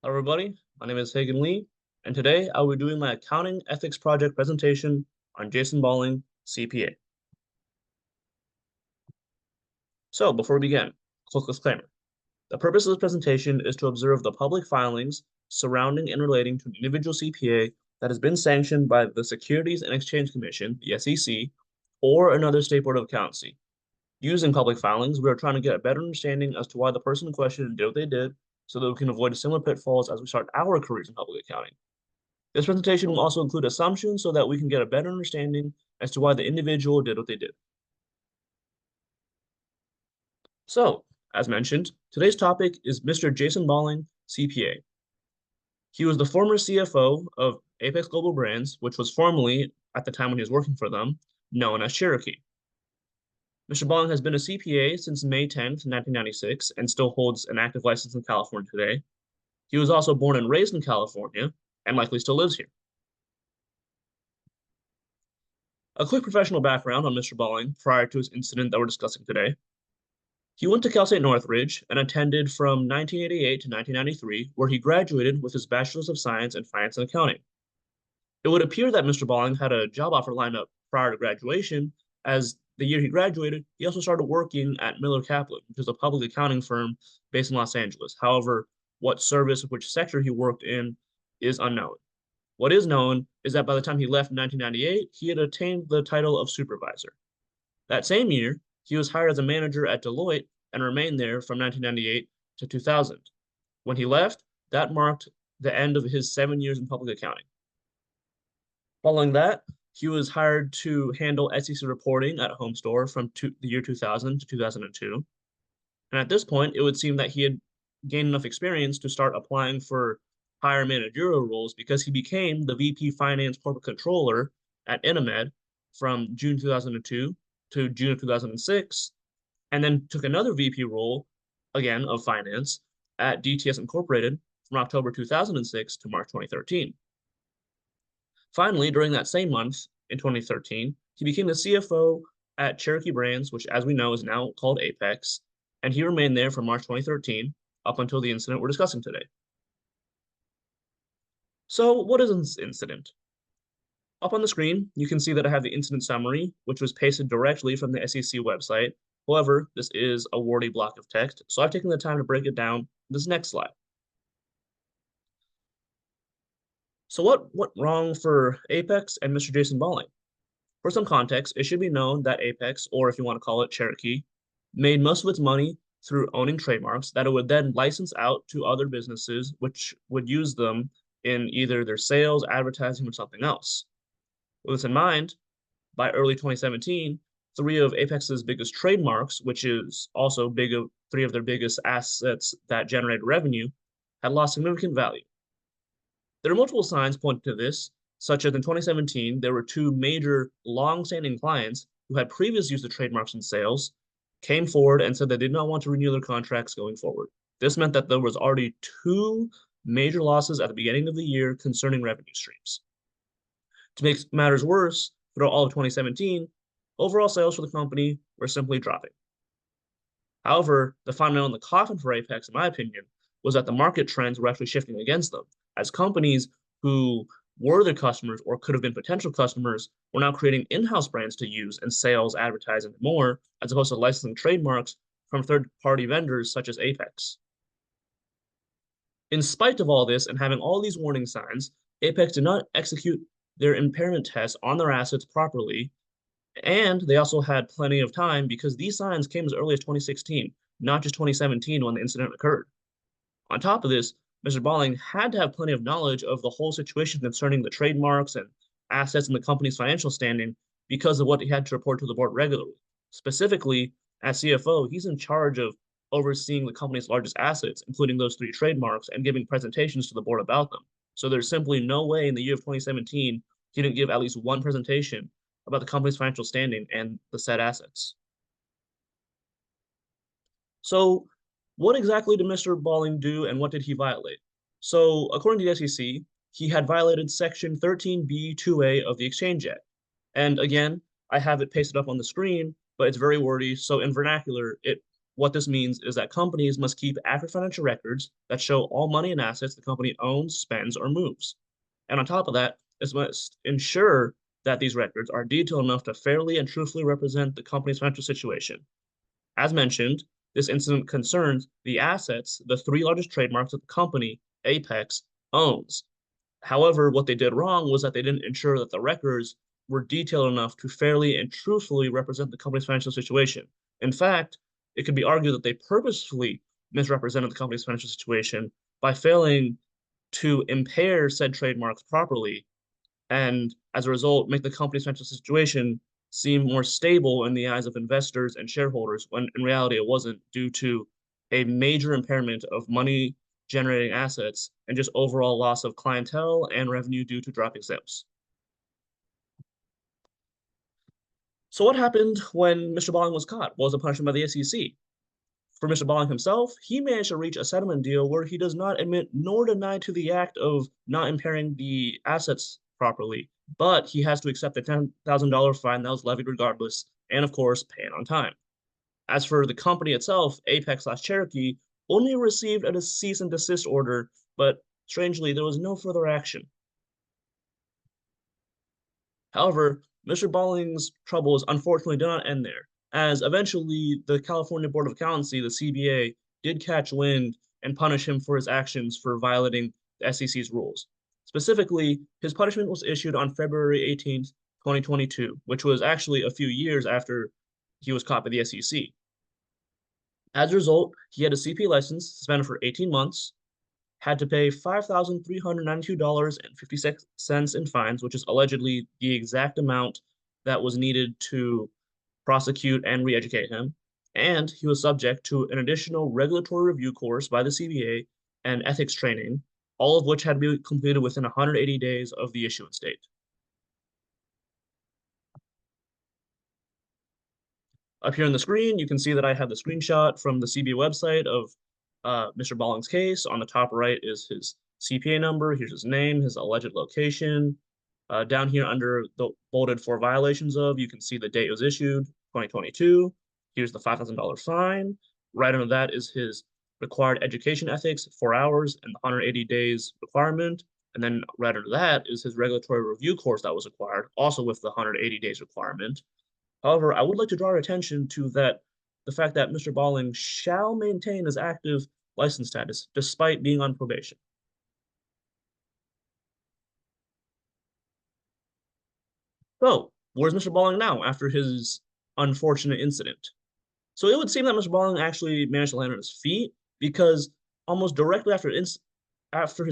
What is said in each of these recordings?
Hello, everybody. My name is Hagan Lee, and today I will be doing my accounting ethics project presentation on Jason Balling, CPA. So, before we begin, quick disclaimer. The purpose of this presentation is to observe the public filings surrounding and relating to an individual CPA that has been sanctioned by the Securities and Exchange Commission, the SEC, or another state board of accountancy. Using public filings, we are trying to get a better understanding as to why the person in question did what they did so that we can avoid similar pitfalls as we start our careers in public accounting. This presentation will also include assumptions so that we can get a better understanding as to why the individual did what they did. So, as mentioned, today's topic is Mr. Jason Balling, CPA. He was the former CFO of Apex Global Brands, which was formerly, at the time when he was working for them, known as Cherokee. Mr. Balling has been a CPA since May 10th, 1996, and still holds an active license in California today. He was also born and raised in California, and likely still lives here. A quick professional background on Mr. Balling prior to his incident that we're discussing today. He went to Cal State Northridge and attended from 1988 to 1993, where he graduated with his Bachelor's of Science in Finance and Accounting. It would appear that Mr. Balling had a job offer lined up prior to graduation, as the year he graduated, he also started working at Miller Kaplan, which is a public accounting firm based in Los Angeles. However, what service, which sector he worked in is unknown. What is known is that by the time he left in 1998, he had attained the title of supervisor. That same year, he was hired as a manager at Deloitte and remained there from 1998 to 2000. When he left, that marked the end of his 7 years in public accounting. Following that, he was hired to handle SEC reporting at Home Store from the year 2000 to 2002. And at this point, it would seem that he had gained enough experience to start applying for higher managerial roles because he became the VP Finance Corporate Controller at Inamed from June 2002 to June of 2006, and then took another VP role, again, of finance at DTS Incorporated from October 2006 to March 2013. Finally, during that same month in 2013, he became the CFO at Cherokee Brands, which, as we know, is now called Apex, and he remained there from March 2013 up until the incident we're discussing today. So what is this incident? Up on the screen, you can see that I have the incident summary, which was pasted directly from the SEC website. However, this is a wordy block of text, so I've taken the time to break it down in this next slide. So what went wrong for Apex and Mr. Jason Balling? For some context, it should be known that Apex, or if you want to call it Cherokee, made most of its money through owning trademarks that it would then license out to other businesses, which would use them in either their sales, advertising, or something else. With this in mind, by early 2017, three of Apex's biggest trademarks, which is also three of their biggest assets that generate revenue, had lost significant value. There are multiple signs pointing to this, such as in 2017, there were two major long-standing clients who had previously used the trademarks in sales, came forward and said they did not want to renew their contracts going forward. This meant that there was already two major losses at the beginning of the year concerning revenue streams. To make matters worse, throughout all of 2017, overall sales for the company were simply dropping. However, the final nail in the coffin for Apex, in my opinion, was that the market trends were actually shifting against them, as companies who were their customers or could have been potential customers were now creating in-house brands to use in sales, advertising, and more, as opposed to licensing trademarks from third-party vendors such as Apex. In spite of all this and having all these warning signs, Apex did not execute their impairment tests on their assets properly, and they also had plenty of time because these signs came as early as 2016, not just 2017 when the incident occurred. On top of this, Mr. Balling had to have plenty of knowledge of the whole situation concerning the trademarks and assets in the company's financial standing because of what he had to report to the board regularly. Specifically, as CFO, he's in charge of overseeing the company's largest assets, including those three trademarks, and giving presentations to the board about them. So there's simply no way in the year of 2017 he didn't give at least one presentation about the company's financial standing and the said assets. So what exactly did Mr. Balling do and what did he violate? So according to the SEC, he had violated Section 13B2A of the Exchange Act. And again, I have it pasted up on the screen, but it's very wordy. So in vernacular, it what this means is that companies must keep accurate financial records that show all money and assets the company owns, spends, or moves. And on top of that, it must ensure that these records are detailed enough to fairly and truthfully represent the company's financial situation. As mentioned, this incident concerns the assets, the three largest trademarks that the company, Apex, owns. However, what they did wrong was that they didn't ensure that the records were detailed enough to fairly and truthfully represent the company's financial situation. In fact, it could be argued that they purposefully misrepresented the company's financial situation by failing to impair said trademarks properly, and as a result, make the company's financial situation seem more stable in the eyes of investors and shareholders, when in reality it wasn't, due to a major impairment of money generating assets and just overall loss of clientele and revenue due to dropping sales. So what happened when Mr. Balling was caught? What was the punishment by the SEC? For Mr. Balling himself, he managed to reach a settlement deal where he does not admit nor deny to the act of not impairing the assets properly, but he has to accept the $10,000 fine that was levied regardless, and of course, pay it on time. As for the company itself, Apex/Cherokee only received a cease and desist order, but strangely, there was no further action. However, Mr. Balling's troubles unfortunately did not end there, as eventually the California Board of Accountancy, the CBA, did catch wind and punish him for his actions for violating the SEC's rules. Specifically, his punishment was issued on February 18th, 2022, which was actually a few years after he was caught by the SEC. As a result, he had a CPA license suspended for 18 months, had to pay $5,392.56 in fines, which is allegedly the exact amount that was needed to prosecute and re-educate him. And he was subject to an additional regulatory review course by the CBA and ethics training, all of which had to be completed within 180 days of the issuance date. Up here on the screen, you can see that I have the screenshot from the CBA website of Mr. Balling's case. On the top right is his CPA number. Here's his name, his alleged location. Down here under the bolded for violations of, you can see the date it was issued, 2022. Here's the $5,000 fine. Right under that is his required education ethics, 4 hours, and the 180 days requirement. And then right under that is his regulatory review course that was required, also with the 180 days requirement. However, I would like to draw your attention to the fact that Mr. Balling shall maintain his active license status despite being on probation. So, where's Mr. Balling now after his unfortunate incident? So it would seem that Mr. Balling actually managed to land on his feet, because almost directly after his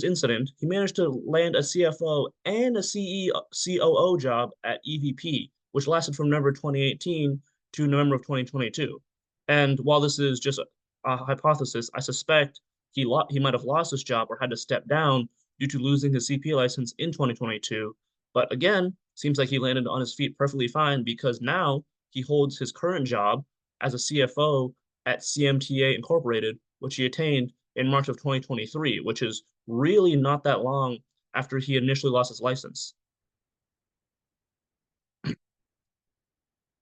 incident, he managed to land a CFO and a COO job at EVP, which lasted from November 2018 to November of 2022. And while this is just a hypothesis, I suspect he might have lost his job or had to step down due to losing his CPA license in 2022. But again, seems like he landed on his feet perfectly fine, because now he holds his current job as a CFO at CMTA Incorporated, which he attained in March of 2023, which is really not that long after he initially lost his license.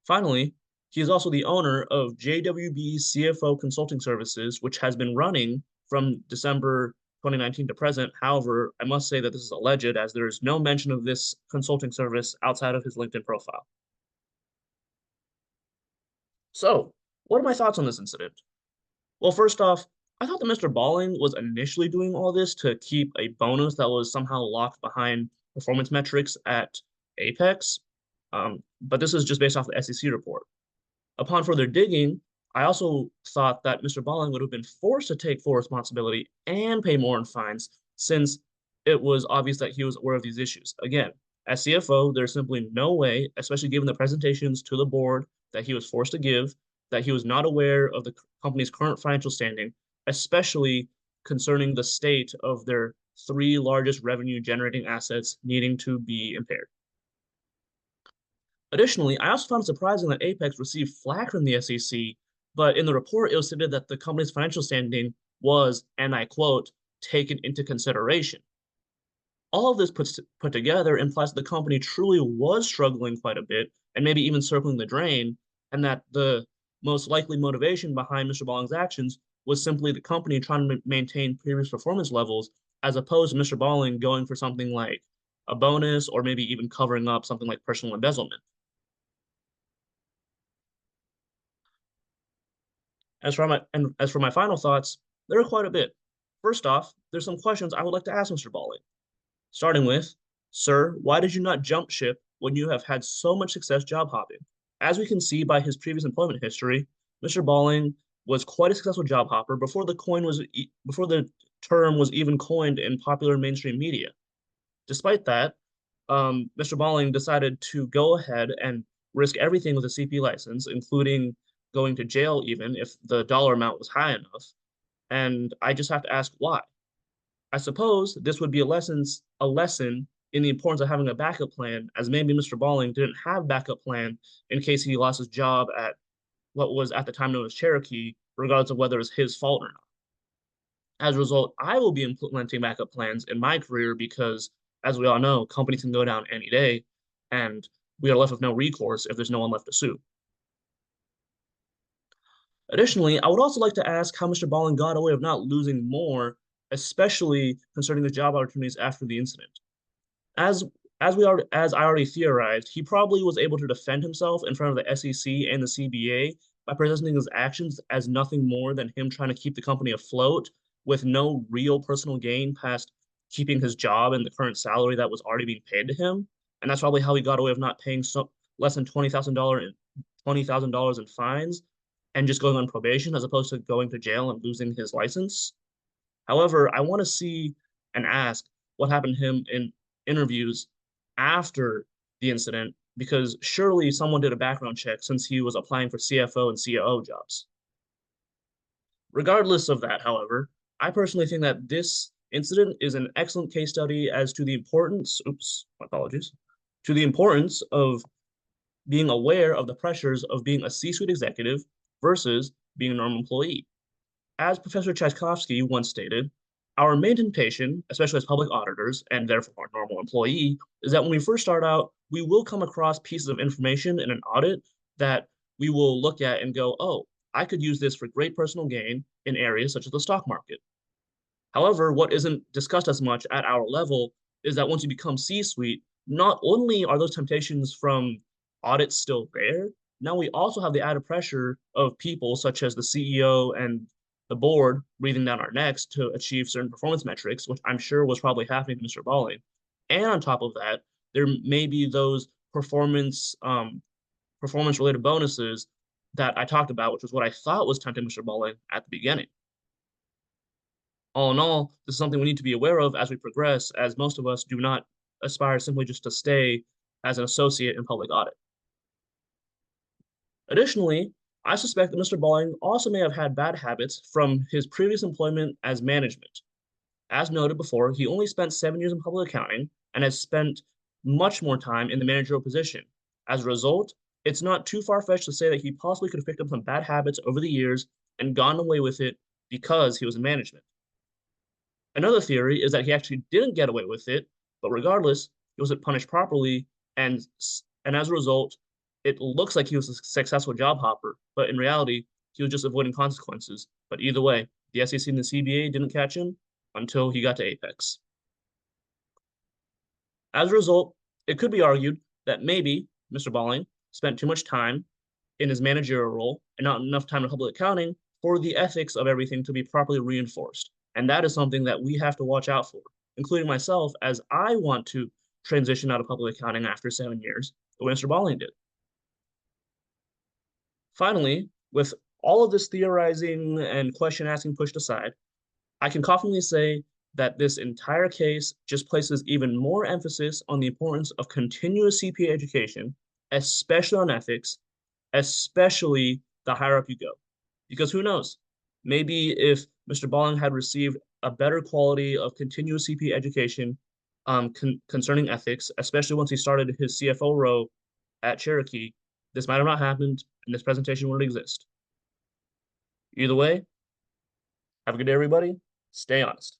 Finally, he is also the owner of JWB CFO Consulting Services, which has been running from December 2019 to present. However, I must say that this is alleged, as there is no mention of this consulting service outside of his LinkedIn profile. So, what are my thoughts on this incident? Well, first off, I thought that Mr. Balling was initially doing all this to keep a bonus that was somehow locked behind performance metrics at Apex, but this is just based off the SEC report. Upon further digging, I also thought that Mr. Balling would have been forced to take full responsibility and pay more in fines, since it was obvious that he was aware of these issues. Again, as CFO, there's simply no way, especially given the presentations to the board that he was forced to give, that he was not aware of the company's current financial standing, especially concerning the state of their three largest revenue generating assets needing to be impaired. Additionally, I also found it surprising that Apex received flack from the SEC, but in the report, it was stated that the company's financial standing was, and I quote, taken into consideration. All of this put together implies that the company truly was struggling quite a bit, and maybe even circling the drain, and that the most likely motivation behind Mr. Balling's actions was simply the company trying to maintain previous performance levels, as opposed to Mr. Balling going for something like a bonus or maybe even covering up something like personal embezzlement. As for my final thoughts, there are quite a bit. First off, there's some questions I would like to ask Mr. Balling. Starting with, sir, why did you not jump ship when you have had so much success job hopping? As we can see by his previous employment history, Mr. Balling was quite a successful job hopper before the term was even coined in popular mainstream media. Despite that, Mr. Balling decided to go ahead and risk everything with a CP license, including going to jail even if the dollar amount was high enough. And I just have to ask why. I suppose this would be a lesson in the importance of having a backup plan, as maybe Mr. Balling didn't have backup plan in case he lost his job at what was at the time known as Cherokee, regardless of whether it's his fault or not. As a result, I will be implementing backup plans in my career because, as we all know, companies can go down any day, and we are left with no recourse if there's no one left to sue. Additionally, I would also like to ask how Mr. Balling got away with not losing more, especially concerning his job opportunities after the incident. As as I already theorized, he probably was able to defend himself in front of the SEC and the CBA by presenting his actions as nothing more than him trying to keep the company afloat with no real personal gain past keeping his job and the current salary that was already being paid to him. And that's probably how he got away with not paying less than $20,000 in fines and just going on probation as opposed to going to jail and losing his license. However, I want to see and ask what happened to him in interviews after the incident because surely someone did a background check since he was applying for CFO and COO jobs. Regardless of that, however, I personally think that this incident is an excellent case study as to the importance, oops, my apologies, to the importance of being aware of the pressures of being a C-suite executive versus being a normal employee. As Professor Tchaikovsky once stated, our main temptation, especially as public auditors and therefore a normal employee, is that when we first start out, we will come across pieces of information in an audit that we will look at and go, oh, I could use this for great personal gain in areas such as the stock market. However, what isn't discussed as much at our level is that once you become C-suite, not only are those temptations from audits still there, now we also have the added pressure of people such as the CEO and the board breathing down our necks to achieve certain performance metrics, which I'm sure was probably happening to Mr. Balling. And on top of that, there may be those performance related bonuses that I talked about, which was what I thought was tempting Mr. Balling at the beginning. All in all, this is something we need to be aware of as we progress, as most of us do not aspire simply just to stay as an associate in public audit. Additionally, I suspect that Mr. Balling also may have had bad habits from his previous employment as management. As noted before, he only spent 7 years in public accounting and has spent much more time in the managerial position. As a result, it's not too far-fetched to say that he possibly could have picked up some bad habits over the years and gone away with it because he was in management. Another theory is that he actually didn't get away with it, but regardless, he wasn't punished properly, and as a result, it looks like he was a successful job hopper, but in reality, he was just avoiding consequences. But either way, the SEC and the CBA didn't catch him until he got to Apex. As a result, it could be argued that maybe Mr. Balling spent too much time in his managerial role and not enough time in public accounting for the ethics of everything to be properly reinforced. And that is something that we have to watch out for, including myself, as I want to transition out of public accounting after 7 years, the way Mr. Balling did. Finally, with all of this theorizing and question asking pushed aside, I can confidently say that this entire case just places even more emphasis on the importance of continuous CPA education, especially on ethics, especially the higher up you go. Because who knows? Maybe if Mr. Balling had received a better quality of continuous CPA education concerning ethics, especially once he started his CFO role at Cherokee, this might have not happened and this presentation wouldn't exist. Either way, have a good day, everybody. Stay honest.